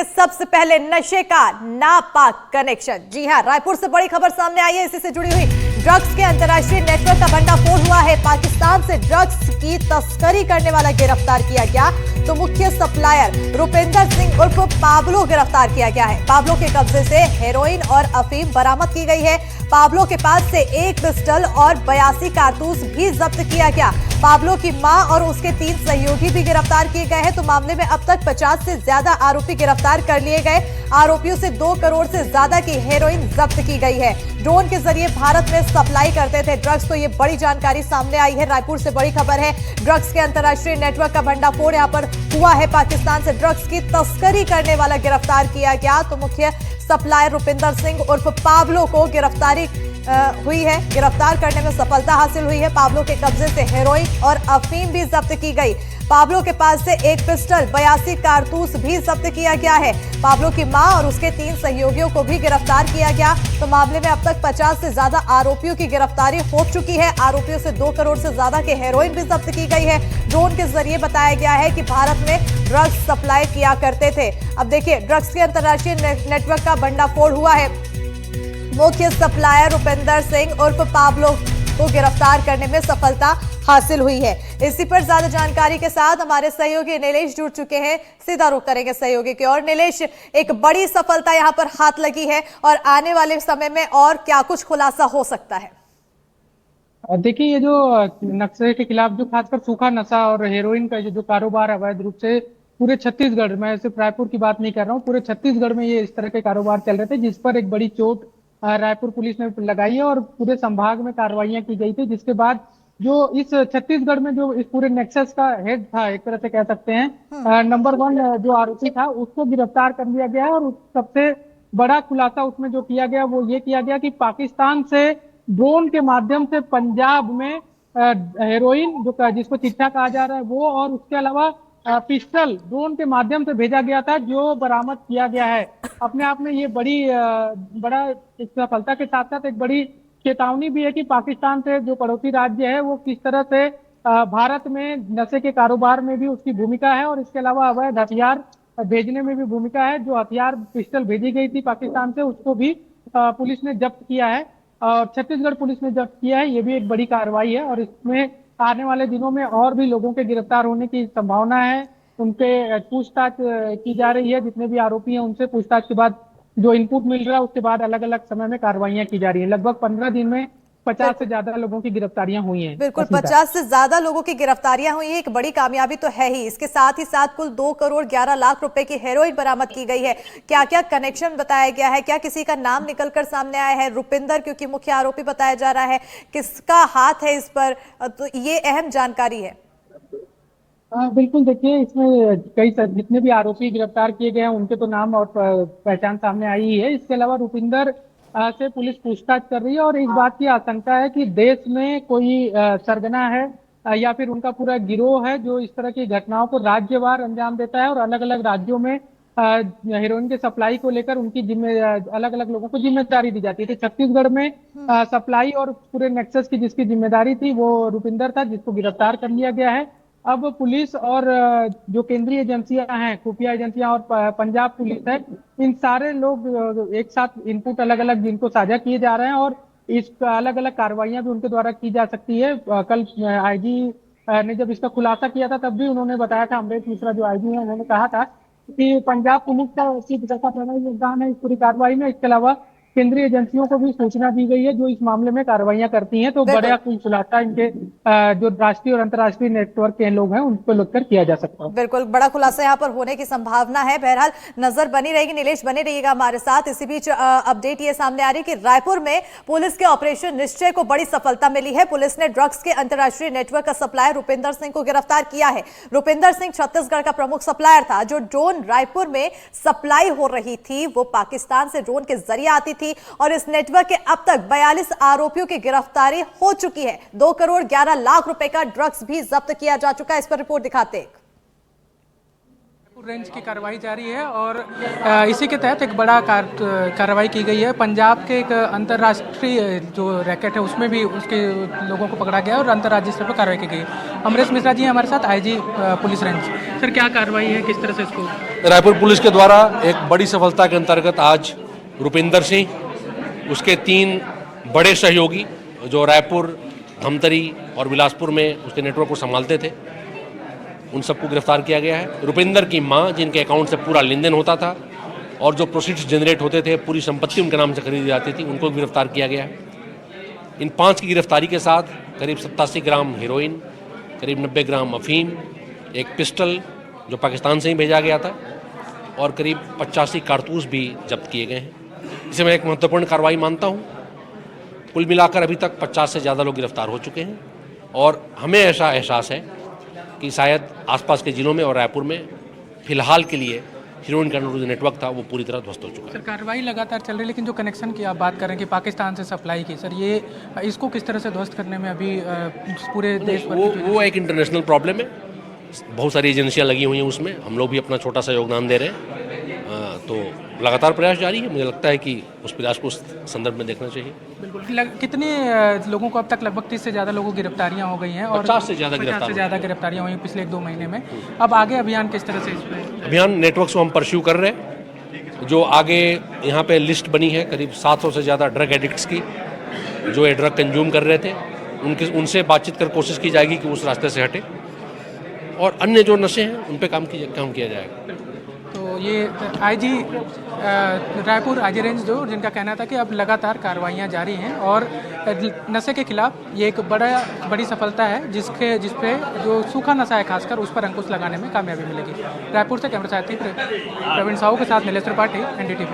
सबसे पहले नशे का नापाक कनेक्शन। जी हां, रायपुर से बड़ी खबर सामने आई है। इसी से जुड़ी हुई ड्रग्स के अंतर्राष्ट्रीय नेटवर्क का भंडाफोड़ हुआ है। पाकिस्तान से ड्रग्स की तस्करी करने वाला गिरफ्तार किया गया, तो मुख्य सप्लायर रुपिंदर सिंह उर्फ पाब्लो गिरफ्तार किया गया है। पाब्लो के कब्जे से हेरोइन और अफीम बरामद की गई है। पाब्लो के पास से एक पिस्टल और 82 कारतूस भी जब्त किया गया। पाब्लो की मां और उसके 3 सहयोगी भी गिरफ्तार किए गए हैं। तो मामले में अब तक 50 से ज्यादा आरोपी गिरफ्तार कर लिए गए। आरोपियों से 2 करोड़ से ज्यादा की हेरोइन जब्त की गई है। ड्रोन के जरिए भारत में सप्लाई करते थे ड्रग्स। तो ये बड़ी जानकारी सामने आई है। रायपुर से बड़ी खबर है। ड्रग्स के अंतर्राष्ट्रीय नेटवर्क का भंडाफोड़ यहां पर हुआ है। पाकिस्तान से ड्रग्स की तस्करी करने वाला गिरफ्तार किया गया। तो मुख्य सप्लायर रुपिंदर सिंह उर्फ पाब्लो को गिरफ्तारी हुई है। गिरफ्तार करने में सफलता हासिल हुई है। पाब्लो के कब्जे से हेरोइन और अफीम भी जब्त की गई। पाब्लो के पास से एक पिस्टल, 82 कारतूस भी जब्त किया गया है। पाब्लो की मां और उसके 3 सहयोगियों को भी गिरफ्तार किया गया। तो मामले में अब तक 50 से ज्यादा आरोपियों की गिरफ्तारी हो चुकी है। आरोपियों से 2 करोड़ से ज्यादा के हेरोइन भी जब्त की गई है। ड्रोन के जरिए बताया गया है कि भारत में ड्रग्स सप्लाई किया करते थे। अब देखिए, ड्रग्स के अंतर्राष्ट्रीय नेटवर्क का भंडाफोड़ हुआ है। मुख्य सप्लायर रुपिंदर सिंह उर्फ पाब्लो को गिरफ्तार करने में सफलता हासिल हुई है। इसी पर ज्यादा जानकारी के साथ हमारे सहयोगी नीलेश जुड़ चुके हैं। सीधा रुख करेंगे सहयोगी की ओर। नीलेश, एक बड़ी सफलता यहां पर हाथ लगी है और आने वाले समय में और क्या कुछ खुलासा हो सकता है? देखिए, ये जो नक्सली के खिलाफ जो खासकर सूखा नशा और हेरोइन का जो कारोबार अवैध रूप से पूरे छत्तीसगढ़ में, सिर्फ रायपुर की बात नहीं कर रहा हूँ, पूरे छत्तीसगढ़ में ये इस तरह के कारोबार चल रहे थे, जिस पर एक बड़ी चोट रायपुर पुलिस ने लगाई है और पूरे संभाग में कार्रवाइयां की गई थी। जिसके बाद जो इस छत्तीसगढ़ में जो इस पूरे नेक्सस का हेड था, एक तरह से कह सकते हैं नंबर 1 जो आरोपी था, उसको गिरफ्तार कर लिया गया है। और सबसे बड़ा खुलासा उसमें जो किया गया वो ये किया गया कि पाकिस्तान से ड्रोन के माध्यम से पंजाब में हेरोइन जो जिसको चिट्ठा कहा जा रहा है वो, और उसके अलावा पिस्टल ड्रोन के माध्यम से भेजा गया था, जो बरामद किया गया है। अपने आप में ये बड़ा एक सफलता के साथ साथ एक बड़ी चेतावनी भी है कि पाकिस्तान से जो पड़ोसी राज्य है वो किस तरह से भारत में नशे के कारोबार में भी उसकी भूमिका है, और इसके अलावा अवैध हथियार भेजने में भी भूमिका है। जो हथियार पिस्टल भेजी गई थी पाकिस्तान से, उसको भी पुलिस ने जब्त किया है और छत्तीसगढ़ पुलिस ने जब्त किया है। ये भी एक बड़ी कार्रवाई है और इसमें आने वाले दिनों में और भी लोगों के गिरफ्तार होने की संभावना है। उनके पूछताछ की जा रही है। जितने भी आरोपी हैं उनसे पूछताछ के बाद जो इनपुट मिल रहा है उसके बाद अलग अलग समय में कार्रवाइयां की जा रही है। लगभग 15 दिन में 50 से ज्यादा लोगों की गिरफ्तारियां हुई हैं। बिल्कुल, 50 से ज्यादा लोगों की गिरफ्तारियां हुई है। एक बड़ी कामयाबी तो है ही। इसके साथ ही साथ कुल 2 करोड़ 11 लाख रुपए की हेरोइन बरामद की गई है। क्या क्या कनेक्शन बताया गया है? क्या किसी का नाम निकलकर सामने आया है? रुपिंदर क्योंकि मुख्य आरोपी बताया जा रहा है, किसका हाथ है इस पर? तो ये अहम जानकारी है। बिल्कुल, देखिए, इसमें कई जितने भी आरोपी गिरफ्तार किए गए हैं उनके तो नाम और पहचान सामने आई ही है। इसके अलावा रुपिंदर से पुलिस पूछताछ कर रही है और इस बात की आशंका है कि देश में कोई सरगना है या फिर उनका पूरा गिरोह है जो इस तरह की घटनाओं को राज्यवार अंजाम देता है और अलग अलग राज्यों में हेरोइन के सप्लाई को लेकर उनकी अलग अलग लोगों को जिम्मेदारी दी जाती थी। छत्तीसगढ़ में सप्लाई और पूरे नेक्सस की जिसकी जिम्मेदारी थी वो रुपिंदर था, जिसको गिरफ्तार कर लिया गया है। अब पुलिस और जो केंद्रीय एजेंसियां हैं, खुफिया एजेंसियां और पंजाब पुलिस है, इन सारे लोग एक साथ इनपुट अलग अलग जिनको साझा किए जा रहे हैं और इस अलग अलग कार्रवाइयां भी उनके द्वारा की जा सकती है। कल आईजी ने जब इसका खुलासा किया था तब भी उन्होंने बताया था, अमरीश मिश्रा जो आईजी है उन्होंने कहा था कि पंजाब पुलिस का बड़ा योगदान है इस पूरी कार्रवाई में। इसके अलावा केंद्रीय एजेंसियों को भी सूचना दी गई है जो इस मामले में कार्रवाइयां करती हैं। तो बड़ा कुल खुलासा इनके जो राष्ट्रीय और अंतर्राष्ट्रीय नेटवर्क के लोग हैं उनको लेकर किया जा सकता है। बिल्कुल, बड़ा खुलासा यहाँ पर होने की संभावना है। बहरहाल नजर बनी रहेगी। नीलेश बने रहिएगा हमारे साथ। इसी बीच अपडेट ये सामने आ रही है कि रायपुर में पुलिस के ऑपरेशन निश्चय को बड़ी सफलता मिली है। पुलिस ने ड्रग्स के अंतर्राष्ट्रीय नेटवर्क का सप्लायर रुपिंदर सिंह को गिरफ्तार किया है। रुपिंदर सिंह छत्तीसगढ़ का प्रमुख सप्लायर था। जो ड्रोन रायपुर में सप्लाई हो रही थी वो पाकिस्तान से ड्रोन के जरिए आती थी और इस नेटवर्क के अब तक 42 आरोपियों की गिरफ्तारी हो चुकी है। 2 करोड़ 11 लाख रुपए का ड्रग्स भी जब्त किया जा चुका है। इस पर रिपोर्ट दिखाते हैं। रेंज की कार्रवाई जारी है और इसी के तहत एक बड़ा कार्रवाई की गई है। पंजाब के एक अंतर्राष्ट्रीय जो रैकेट है उसमें भी उसके लोगों को पकड़ा गया और अंतर्राज्यीय स्तर पर कार्रवाई की गई। अमरीश मिश्रा जी हमारे साथ, आईजी पुलिस रेंज। सर, क्या कार्रवाई है, किस तरह से इसको? रायपुर पुलिस के द्वारा एक बड़ी सफलता के अंतर्गत आज रुपिंदर सिंह, उसके 3 बड़े सहयोगी जो रायपुर, धमतरी और बिलासपुर में उसके नेटवर्क को संभालते थे, उन सबको गिरफ्तार किया गया है। रुपिंदर की मां, जिनके अकाउंट से पूरा लेन देन होता था और जो प्रोसीड्स जनरेट होते थे, पूरी संपत्ति उनके नाम से खरीदी जाती थी, उनको गिरफ्तार किया गया है। इन 5 की गिरफ्तारी के साथ करीब 87 ग्राम हेरोइन, करीब 90 ग्राम अफीम, एक पिस्टल जो पाकिस्तान से ही भेजा गया था और करीब 85 कारतूस भी जब्त किए गए हैं। इसे मैं एक महत्वपूर्ण कार्रवाई मानता हूँ। कुल मिलाकर अभी तक 50 से ज़्यादा लोग गिरफ्तार हो चुके हैं और हमें ऐसा एहसास है कि शायद आसपास के जिलों में और रायपुर में फिलहाल के लिए हेरोइन का जो नेटवर्क था वो पूरी तरह ध्वस्त हो चुका है। सर, कार्रवाई लगातार चल रही है, लेकिन जो कनेक्शन की आप बात कर रहे हैं कि पाकिस्तान से सप्लाई की, सर ये इसको किस तरह से ध्वस्त करने में अभी पूरे देश भर वो एक इंटरनेशनल प्रॉब्लम है। बहुत सारी एजेंसियां लगी हुई हैं उसमें, हम लोग भी अपना छोटा सा योगदान दे रहे हैं। तो लगातार प्रयास जारी है। मुझे लगता है कि उस प्रयास को उस संदर्भ में देखना चाहिए। बिल्कुल। कितने लोगों को अब तक, लगभग 30 से ज़्यादा लोगों की गिरफ्तारियां हो गई हैं और 50 से ज़्यादा गिरफ्तारियां हुई पिछले 1-2 महीने में। अब आगे अभियान किस तरह से? अभियान नेटवर्क को हम परस्यू कर रहे हैं। जो आगे यहाँ पे लिस्ट बनी है करीब 700 से ज़्यादा ड्रग एडिक्ट्स की, जो ये ड्रग कंज्यूम कर रहे थे, उनसे बातचीत कर कोशिश की जाएगी कि उस रास्ते से हटे और अन्य जो नशे हैं उन पे काम किया जाएगा। तो ये आईजी रायपुर, आईजी रेंज जो, जिनका कहना था कि अब लगातार कार्रवाइयाँ जारी हैं और नशे के खिलाफ ये एक बड़ी सफलता है जिस पे जो सूखा नशा है खासकर उस पर अंकुश लगाने में कामयाबी मिलेगी। रायपुर से कैमरा साथी प्रवीण साहू के साथ नीलेश त्रिपाठी, NDTV।